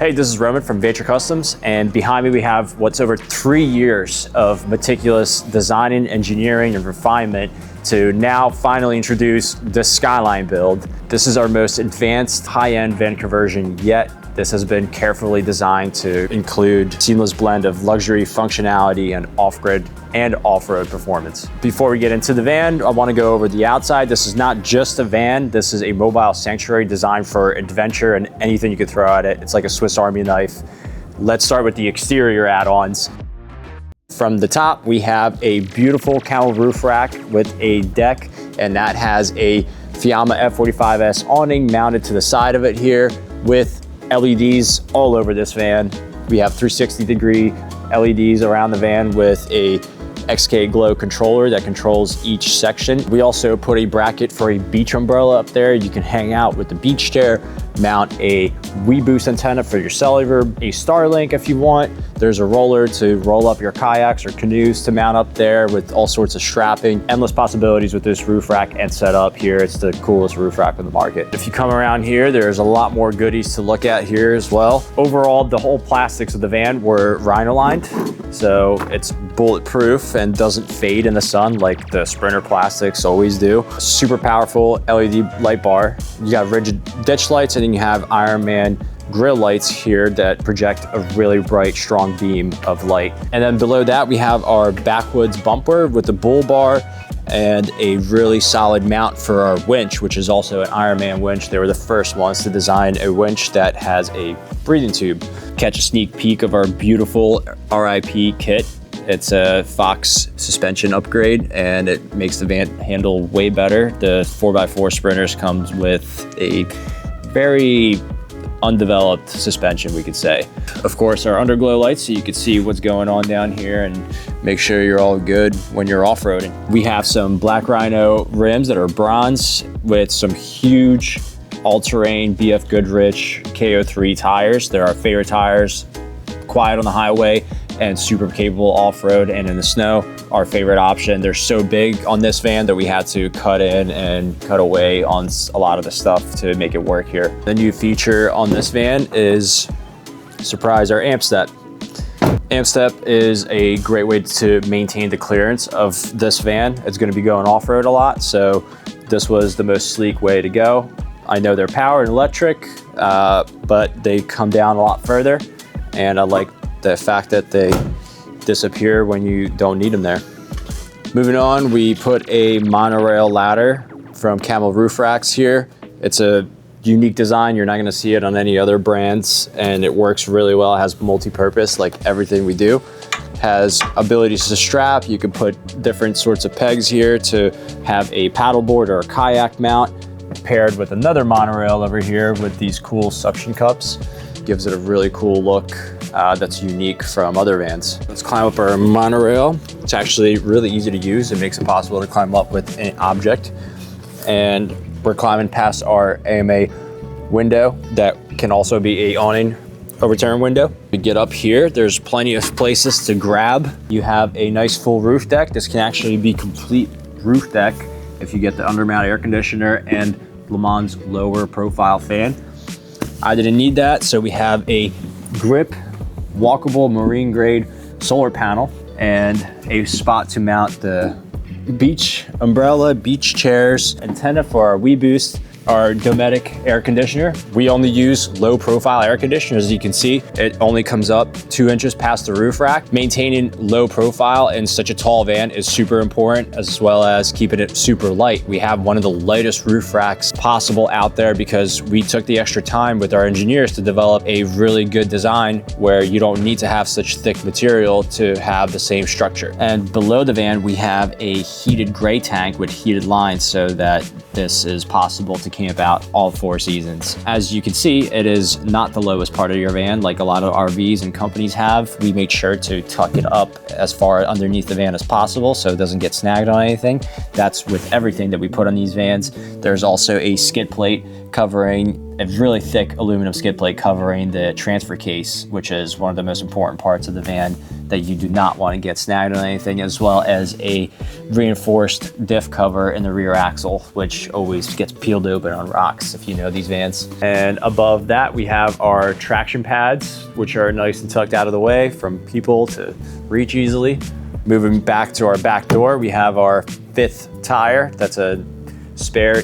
Hey, this is Roman from Vanture Customs, and behind me we have what's over 3 years of meticulous designing, engineering, and refinement to now finally introduce the Skyline build. This is our most advanced high-end van conversion yet. This has been carefully designed to include seamless blend of luxury functionality and off-grid and off-road performance. Before we get into the van, I want to go over the outside. This is not just a van. This is a mobile sanctuary designed for adventure and anything you could throw at it. It's like a Swiss Army knife. Let's start with the exterior add-ons. From the top, we have a beautiful camel roof rack with a deck, and that has a Fiamma F45S awning mounted to the side of it here with LEDs all over this van. We have 360-degree LEDs around the van with a XK Glow controller that controls each section. We also put a bracket for a beach umbrella up there. You can hang out with the beach chair, mount a WeBoost antenna for your cellular, a Starlink if you want. There's a roller to roll up your kayaks or canoes to mount up there with all sorts of strapping. Endless possibilities with this roof rack and setup here. It's the coolest roof rack in the market. If you come around here, there's a lot more goodies to look at here as well. Overall, the whole plastics of the van were rhino lined, so it's bulletproof and doesn't fade in the sun like the Sprinter plastics always do. Super powerful LED light bar. You got rigid ditch lights, and then you have Ironman grill lights here that project a really bright, strong beam of light. And then below that, we have our backwoods bumper with the bull bar and a really solid mount for our winch, which is also an Ironman winch. They were the first ones to design a winch that has a breathing tube. Catch a sneak peek of our beautiful RIP kit. It's a Fox suspension upgrade, and it makes the van handle way better. The 4x4 Sprinters comes with a very undeveloped suspension, we could say. Of course, our underglow lights, so you can see what's going on down here and make sure you're all good when you're off-roading. We have some Black Rhino rims that are bronze with some huge all-terrain BF Goodrich KO3 tires. They're our favorite tires, quiet on the highway and super capable off-road and in the snow. Our favorite option. They're so big on this van that we had to cut in and cut away on a lot of the stuff to make it work here. The new feature on this van is, surprise, our amp step. Amp step is a great way to maintain the clearance of this van. It's going to be going off-road a lot, so this was the most sleek way to go. I know they're powered and electric, but they come down a lot further, and I like the fact that they disappear when you don't need them there. Moving on, we put a monorail ladder from Camel Roof Racks here. It's a unique design. You're not going to see it on any other brands, and it works really well. It has multi-purpose, like everything we do. Has abilities to strap. You can put different sorts of pegs here to have a paddleboard or a kayak mount, paired with another monorail over here with these cool suction cups. Gives it a really cool look that's unique from other vans. Let's climb up our monorail. It's actually really easy to use. It makes it possible to climb up with an object. And we're climbing past our AMA window that can also be a awning overturn window. We get up here, there's plenty of places to grab. You have a nice full roof deck. This can actually be complete roof deck if you get the undermount air conditioner and Le Mans lower profile fan. I didn't need that, so we have a grip, walkable marine grade solar panel and a spot to mount the beach umbrella, beach chairs, antenna for our WeBoost, our Dometic air conditioner. We only use low profile air conditioners. As you can see, it only comes up 2 inches past the roof rack. Maintaining low profile in such a tall van is super important, as well as keeping it super light. We have one of the lightest roof racks possible out there because we took the extra time with our engineers to develop a really good design where you don't need to have such thick material to have the same structure. And below the van, we have a heated gray tank with heated lines so that this is possible to camp out all 4 seasons. As you can see, it is not the lowest part of your van like a lot of RVs and companies have. We made sure to tuck it up as far underneath the van as possible so it doesn't get snagged on anything. That's with everything that we put on these vans. There's also a skid plate covering a really thick aluminum skid plate covering the transfer case, which is one of the most important parts of the van that you do not want to get snagged on anything, as well as a reinforced diff cover in the rear axle, which always gets peeled open on rocks if you know these vans. And above that, we have our traction pads, which are nice and tucked out of the way from people to reach easily. Moving back to our back door, we have our 5th tire. That's a spare,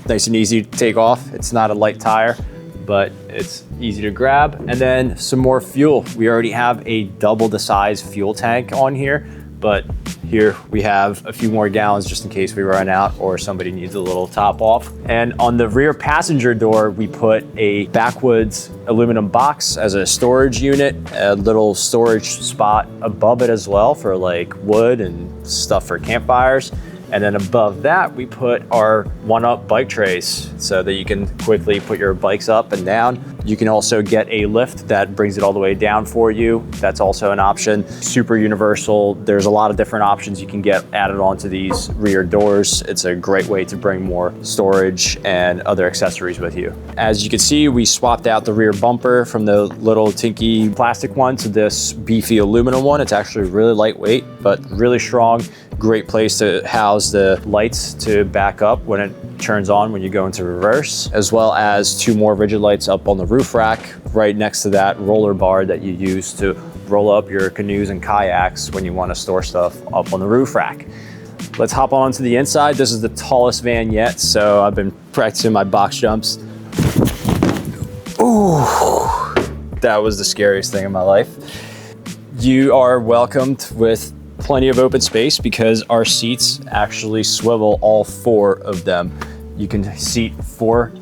nice and easy to take off. It's not a light tire, but it's easy to grab. And then some more fuel. We already have a double the size fuel tank on here, but here we have a few more gallons just in case we run out or somebody needs a little top off. And on the rear passenger door, we put a backwoods aluminum box as a storage unit, a little storage spot above it as well for like wood and stuff for campfires. And then above that, we put our 1-up bike trays so that you can quickly put your bikes up and down. You can also get a lift that brings it all the way down for you. That's also an option. Super universal. There's a lot of different options you can get added onto these rear doors. It's a great way to bring more storage and other accessories with you. As you can see, we swapped out the rear bumper from the little tinky plastic one to this beefy aluminum one. It's actually really lightweight, but really strong. Great place to house the lights to back up when it turns on when you go into reverse, as well as 2 more rigid lights up on the roof rack right next to that roller bar that you use to roll up your canoes and kayaks when you want to store stuff up on the roof rack. Let's hop on to the inside. This is the tallest van yet, so I've been practicing my box jumps. Ooh, that was the scariest thing in my life. You are welcomed with plenty of open space because our seats actually swivel, all 4 of them. You can seat 4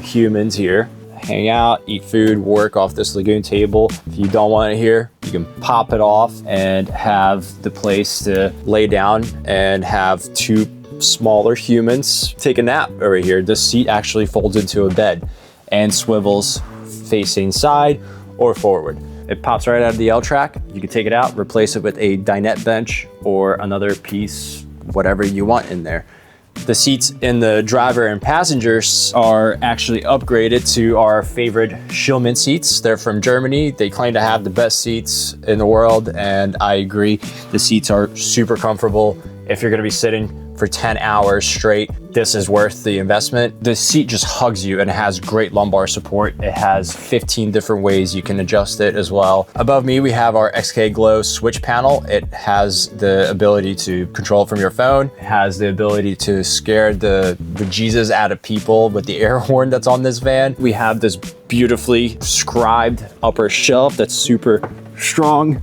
humans here, hang out, eat food, work off this lagoon table. If you don't want it here, you can pop it off and have the place to lay down and have 2 smaller humans take a nap over here. This seat actually folds into a bed and swivels facing side or forward. It pops right out of the L-track. You can take it out, replace it with a dinette bench or another piece, whatever you want in there. The seats in the driver and passengers are actually upgraded to our favorite Schillmann seats. They're from Germany. They claim to have the best seats in the world, and I agree. The seats are super comfortable. If you're gonna be sitting for 10 hours straight, this is worth the investment. The seat just hugs you and it has great lumbar support. It has 15 different ways you can adjust it as well. Above me, we have our XK Glow switch panel. It has the ability to control it from your phone. It has the ability to scare the Jesus out of people with the air horn that's on this van. We have this beautifully scribed upper shelf that's super strong.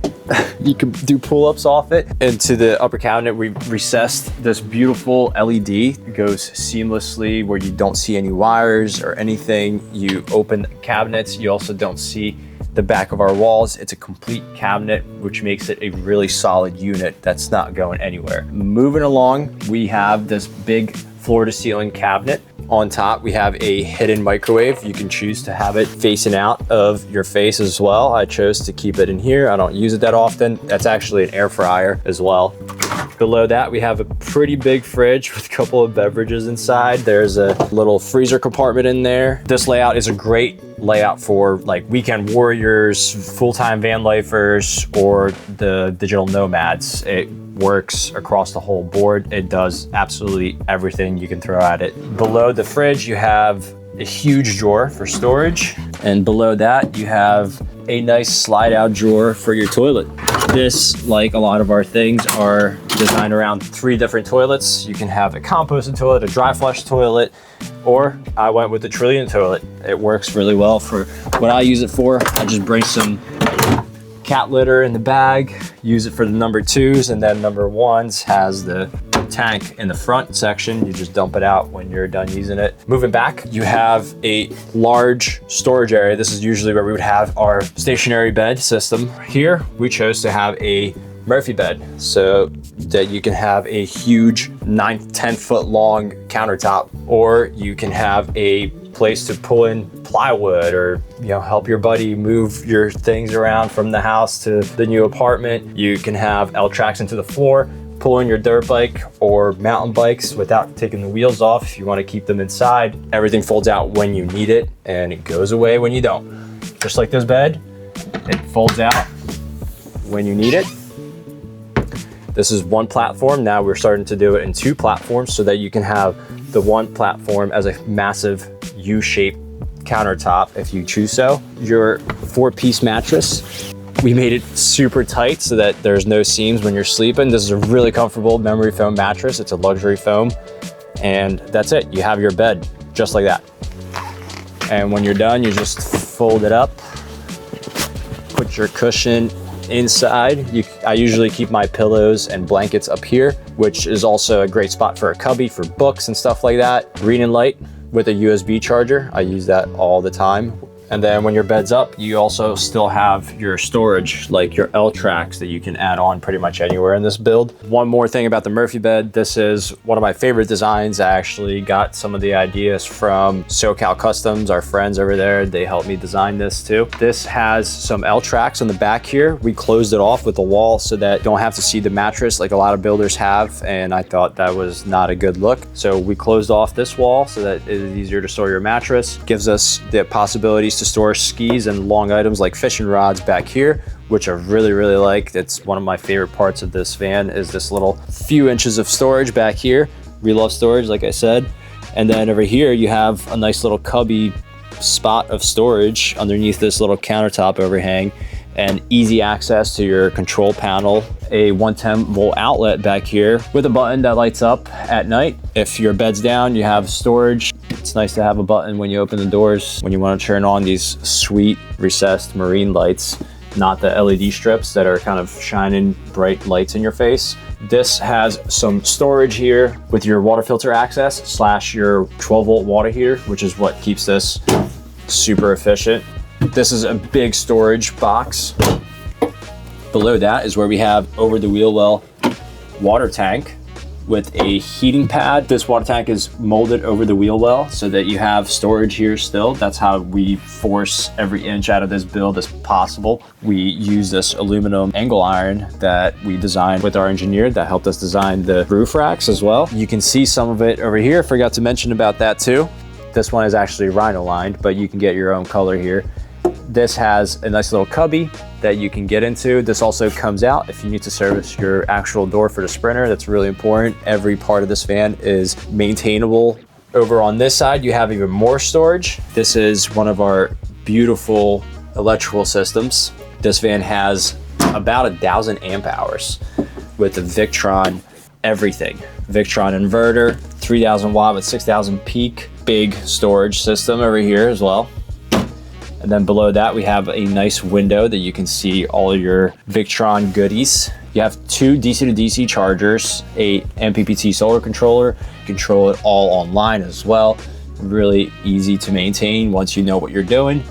You can do pull-ups off it. Into the upper cabinet, we recessed this beautiful LED. It goes seamlessly where you don't see any wires or anything. You open the cabinets, you also don't see the back of our walls. It's a complete cabinet, which makes it a really solid unit that's not going anywhere. Moving along, we have this big floor-to-ceiling cabinet. On top, we have a hidden microwave. You can choose to have it facing out of your face as well. I chose to keep it in here. I don't use it that often. That's actually an air fryer as well. Below that, we have a pretty big fridge with a couple of beverages inside. There's a little freezer compartment in there. This layout is a great layout for like weekend warriors, full-time van lifers, or the digital nomads. It works across the whole board. It does absolutely everything you can throw at it. Below the fridge, you have a huge drawer for storage. And below that, you have a nice slide out drawer for your toilet. This, like a lot of our things, are designed around 3 different toilets. You can have a composted toilet, a dry flush toilet, or I went with the Trillium toilet. It works really well for what I use it for. I just bring some cat litter in the bag, use it for the number 2s, and then number 1s has the tank in the front section. You just dump it out when you're done using it. Moving back, you have a large storage area. This is usually where we would have our stationary bed system. Here, we chose to have a Murphy bed so that you can have a huge 9-10 foot long countertop, or you can have a place to pull in plywood, or help your buddy move your things around from the house to the new apartment. You can have L-tracks into the floor, pulling your dirt bike or mountain bikes without taking the wheels off. If you want to keep them inside, everything folds out when you need it and it goes away when you don't. Just like this bed, it folds out when you need it. This is one platform. Now we're starting to do it in two platforms so that you can have the one platform as a massive U-shaped countertop if you choose so. Your 4-piece mattress, we made it super tight so that there's no seams when you're sleeping. This is a really comfortable memory foam mattress. It's a luxury foam, and that's it. You have your bed just like that. And when you're done, you just fold it up, put your cushion inside. I usually keep my pillows and blankets up here, which is also a great spot for a cubby for books and stuff like that. Reading light with a USB charger. I use that all the time. And then when your bed's up, you also still have your storage, like your L tracks that you can add on pretty much anywhere in this build. One more thing about the Murphy bed. This is one of my favorite designs. I actually got some of the ideas from SoCal Customs, our friends over there. They helped me design this too. This has some L tracks on the back here. We closed it off with a wall so that you don't have to see the mattress like a lot of builders have. And I thought that was not a good look. So we closed off this wall so that it is easier to store your mattress. Gives us the possibilities to store skis and long items like fishing rods back here, which I really like. It's one of my favorite parts of this van is this little few inches of storage back here. We love storage, like I said. And then over here, you have a nice little cubby spot of storage underneath this little countertop overhang and easy access to your control panel, a 110 volt outlet back here with a button that lights up at night. If your bed's down, you have storage. It's nice to have a button when you open the doors, when you want to turn on these sweet recessed marine lights, not the LED strips that are kind of shining bright lights in your face. This has some storage here with your water filter access / your 12 volt water heater, which is what keeps this super efficient. This is a big storage box. Below that is where we have over the wheel well water tank with a heating pad. This water tank is molded over the wheel well so that you have storage here still. That's how we force every inch out of this build as possible. We use this aluminum angle iron that we designed with our engineer that helped us design the roof racks as well. You can see some of it over here. Forgot to mention about that too. This one is actually rhino lined, but you can get your own color here. This has a nice little cubby that you can get into. This also comes out if you need to service your actual door for the Sprinter. That's really important. Every part of this van is maintainable. Over on this side, you have even more storage. This is one of our beautiful electrical systems. This van has about 1,000 amp hours with the Victron everything. Victron inverter, 3,000 watt with 6,000 peak. Big storage system over here as well. And then below that, we have a nice window that you can see all of your Victron goodies. You have 2 DC to DC chargers, a MPPT solar controller, control it all online as well. Really easy to maintain once you know what you're doing.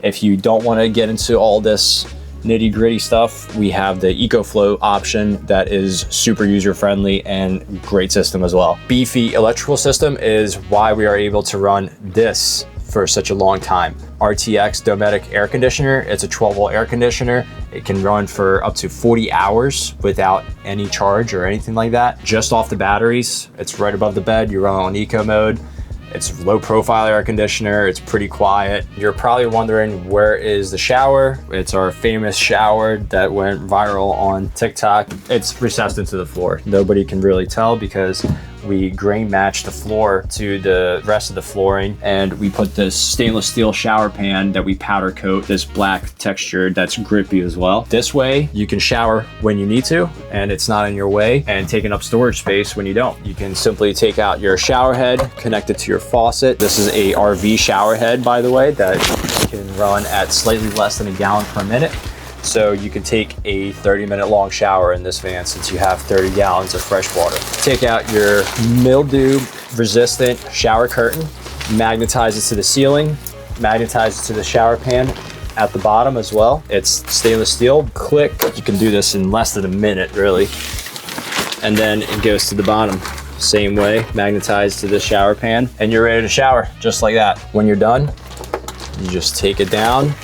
If you don't want to get into all this nitty gritty stuff, we have the EcoFlow option that is super user friendly and great system as well. Beefy electrical system is why we are able to run this for such a long time. RTX Dometic air conditioner. It's a 12 volt air conditioner. It can run for up to 40 hours without any charge or anything like that. Just off the batteries. It's right above the bed. You run on eco mode. It's low profile air conditioner. It's pretty quiet. You're probably wondering, where is the shower? It's our famous shower that went viral on TikTok. It's recessed into the floor. Nobody can really tell because we grain matched the floor to the rest of the flooring, and we put this stainless steel shower pan that we powder coat this black texture that's grippy as well. This way you can shower when you need to and it's not in your way and taking up storage space when you don't. You can simply take out your shower head, connect it to your faucet. This is a RV shower head, by the way, that can run at slightly less than a gallon per minute. So you can take a 30-minute long shower in this van since you have 30 gallons of fresh water. Take out your mildew resistant shower curtain, magnetize it to the ceiling, magnetize it to the shower pan at the bottom as well. It's stainless steel. Click, you can do this in less than a minute really. And then it goes to the bottom. Same way, magnetize to the shower pan, and you're ready to shower just like that. When you're done, you just take it down,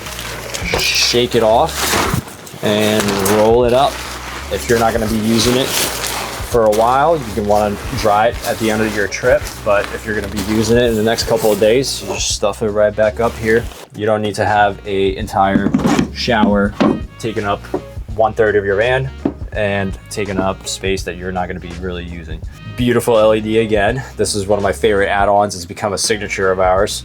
shake it off, and roll it up. If you're not gonna be using it for a while. You can want to dry it at the end of your trip, but if you're going to be using it in the next couple of days, you just stuff it right back up here. You don't need to have an entire shower taking up 1/3 of your van and taking up space that you're not going to be really using. Beautiful LED again. This is one of my favorite add-ons. It's become a signature of ours.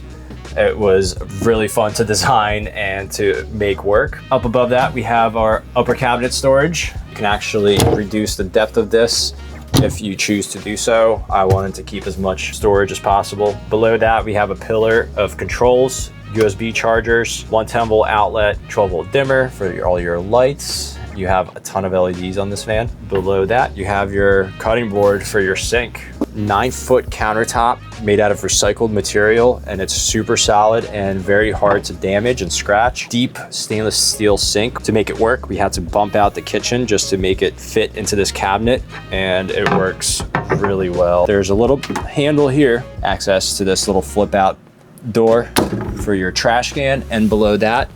It was really fun to design and to make work. Up above that, we have our upper cabinet storage. You can actually reduce the depth of this if you choose to do so. I wanted to keep as much storage as possible. Below that, we have a pillar of controls, USB chargers, 110-volt outlet, 12-volt dimmer for all your lights. You have a ton of LEDs on this van. Below that, you have your cutting board for your sink. 9-foot countertop made out of recycled material, and it's super solid and very hard to damage and scratch. Deep stainless steel sink. To make it work, we had to bump out the kitchen just to make it fit into this cabinet, and it works really well. There's a little handle here, access to this little flip out door for your trash can, and below that,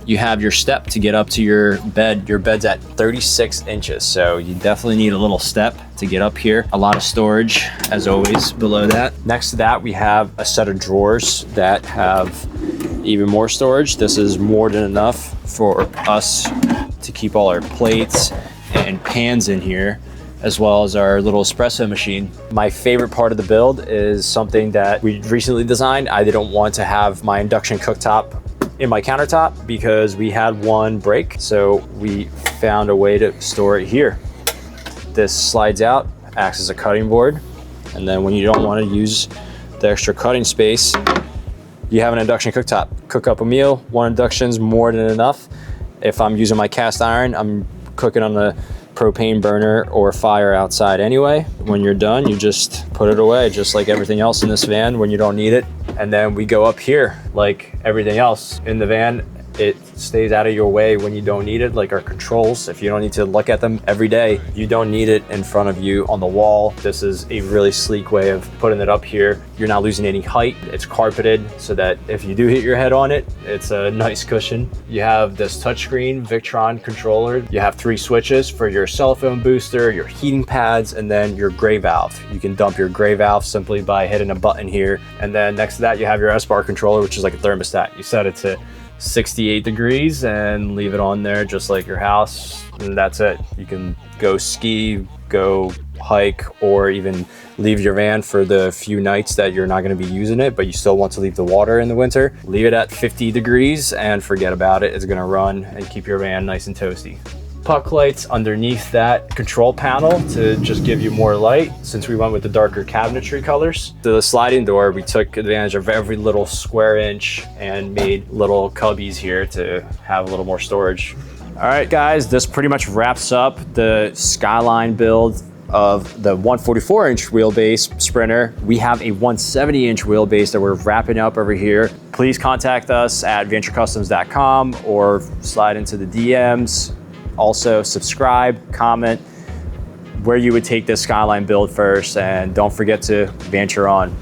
you have your step to get up to your bed. Your bed's at 36 inches, so you definitely need a little step to get up here. A lot of storage, as always, below that. Next to that, we have a set of drawers that have even more storage. This is more than enough for us to keep all our plates and pans in here, as well as our little espresso machine. My favorite part of the build is something that we recently designed. I didn't want to have my induction cooktop in my countertop because we had one break, so we found a way to store it here. This slides out, acts as a cutting board, and then when you don't want to use the extra cutting space, you have an induction cooktop. Cook up a meal, one induction's more than enough. If I'm using my cast iron, I'm cooking on the propane burner or fire outside anyway. When you're done, you just put it away, just like everything else in this van when you don't need it. And then we go up here, like everything else in the van. It stays out of your way when you don't need it, like our controls. If you don't need to look at them every day, you don't need it in front of you on the wall. This is a really sleek way of putting it up here. You're not losing any height. It's carpeted so that if you do hit your head on it, it's a nice cushion. You have this touchscreen Victron controller. You have 3 switches for your cell phone booster, your heating pads, and then your gray valve. You can dump your gray valve simply by hitting a button here. And then next to that, you have your S-bar controller, which is like a thermostat. You set it to 68 degrees and leave it on there just like your house, and that's it. You can go ski, go hike, or even leave your van for the few nights that you're not going to be using it, but you still want to leave the water in the winter. Leave it at 50 degrees and forget about it. It's going to run and keep your van nice and toasty. Puck lights underneath that control panel to just give you more light, since we went with the darker cabinetry colors. The sliding door, we took advantage of every little square inch and made little cubbies here to have a little more storage. All right, guys, this pretty much wraps up the Skyline build of the 144-inch wheelbase Sprinter. We have a 170-inch wheelbase that we're wrapping up over here. Please contact us at vanturecustoms.com or slide into the DMs. Also, subscribe, comment where you would take this Skyline build first, and don't forget to venture on.